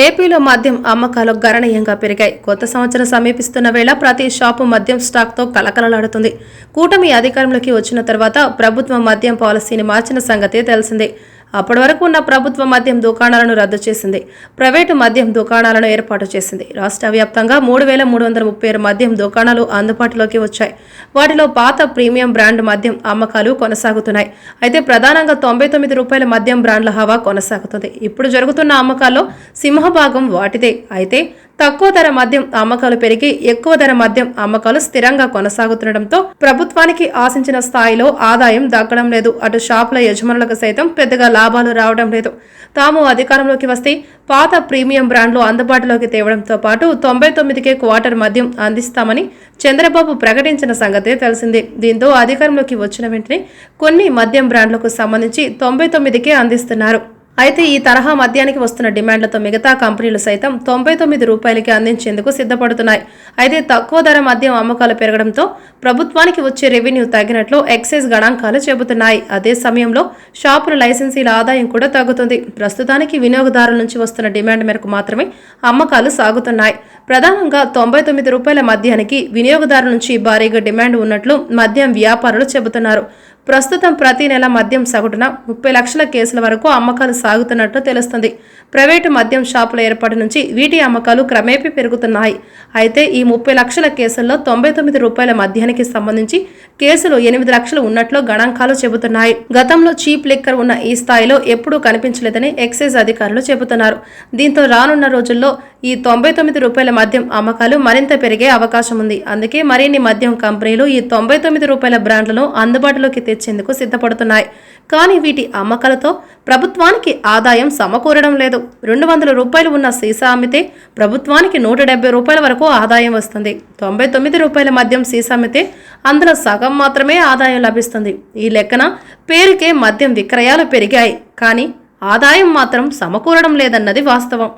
ఏపీలో మద్యం అమ్మకాలు గణనీయంగా పెరిగాయి. కొత్త సంవత్సరం సమీపిస్తున్న వేళ ప్రతి షాపు మద్యం స్టాక్తో కలకలలాడుతుంది. కూటమి అధికారంలోకి వచ్చిన తర్వాత ప్రభుత్వం మద్యం పాలసీని మార్చిన సంగతి తెలిసిందే. అప్పటి వరకు ఉన్న ప్రభుత్వ మద్యం దుకాణాలను రద్దు చేసింది. ప్రైవేటు మద్యం దుకాణాలను ఏర్పాటు చేసింది. రాష్ట్ర వ్యాప్తంగా 3,336 మద్యం దుకాణాలు అందుబాటులోకి వచ్చాయి. వాటిలో పాత ప్రీమియం బ్రాండ్ మద్యం అమ్మకాలు కొనసాగుతున్నాయి. అయితే ప్రధానంగా ₹99 మద్యం బ్రాండ్ల హవా కొనసాగుతుంది. ఇప్పుడు జరుగుతున్న అమ్మకాల్లో సింహభాగం వాటిదే. అయితే తక్కువ ధర మద్యం అమ్మకాలు పెరిగి ఎక్కువ ధర మద్యం అమ్మకాలు స్థిరంగా కొనసాగుతుండటంతో ప్రభుత్వానికి ఆశించిన స్థాయిలో ఆదాయం దక్కడం లేదు. అటు షాపుల యజమానులకు సైతం పెద్దగా లాభాలు రావడం లేదు. తాము అధికారంలోకి వస్తే పాత ప్రీమియం బ్రాండ్లు అందుబాటులోకి తేవడంతో పాటు 99కే క్వార్టర్ మద్యం అందిస్తామని చంద్రబాబు ప్రకటించిన సంగతే తెలిసిందే. దీంతో అధికారంలోకి వచ్చిన వెంటనే కొన్ని మద్యం బ్రాండ్లకు సంబంధించి 99కే అందిస్తున్నారు. అయితే ఈ తరహా మద్యానికి వస్తున్న డిమాండ్లతో మిగతా కంపెనీలు సైతం ₹99కి అందించేందుకు సిద్ధపడుతున్నాయి. అయితే తక్కువ ధర మద్యం అమ్మకాలు పెరగడంతో ప్రభుత్వానికి వచ్చే రెవెన్యూ తగ్గినట్లు ఎక్సైజ్ గణాంకాలు చెబుతున్నాయి. అదే సమయంలో షాపుల లైసెన్సీల ఆదాయం కూడా తగ్గుతుంది. ప్రస్తుతానికి వినియోగదారుల నుంచి వస్తున్న డిమాండ్ మేరకు మాత్రమే అమ్మకాలు సాగుతున్నాయి. ప్రధానంగా ₹99 మద్యానికి వినియోగదారుల నుంచి భారీగా డిమాండ్ ఉన్నట్లు మద్యం వ్యాపారులు చెబుతున్నారు. ప్రస్తుతం ప్రతి నెల మద్యం సగటున 30 లక్షల కేసుల వరకు అమ్మకాలు సాగుతున్నట్లు తెలుస్తుంది. ప్రైవేటు మద్యం షాపుల ఏర్పాటు నుంచి వీటి అమ్మకాలు క్రమేపీ పెరుగుతున్నాయి. అయితే ఈ 30 లక్షల కేసుల్లో ₹99 మద్యానికి సంబంధించి కేసులు 8 లక్షలు ఉన్నట్లు గణాంకాలు చెబుతున్నాయి. గతంలో చీప్ లిక్కర్ ఉన్న ఈ స్థాయిలో ఎప్పుడూ కనిపించలేదని ఎక్సైజ్ అధికారులు చెబుతున్నారు. దీంతో రానున్న రోజుల్లో ఈ ₹99 మద్యం అమ్మకాలు మరింత పెరిగే అవకాశం ఉంది. అందుకే మరిన్ని మద్యం కంపెనీలు ఈ ₹99 బ్రాండ్లను అందుబాటులోకి తెచ్చేందుకు సిద్ధపడుతున్నాయి. కానీ వీటి అమ్మకాలతో ప్రభుత్వానికి ఆదాయం సమకూరడం లేదు. ₹200 ఉన్న సీసా అమ్మితే ప్రభుత్వానికి ₹170 వరకు ఆదాయం వస్తుంది. ₹99 మద్యం సీసా అమ్మితే అందులో సగం మాత్రమే ఆదాయం లభిస్తుంది. ఈ లెక్కన పేరుకే మద్యం విక్రయాలు పెరిగాయి, కానీ ఆదాయం మాత్రం సమకూరడం లేదన్నది వాస్తవం.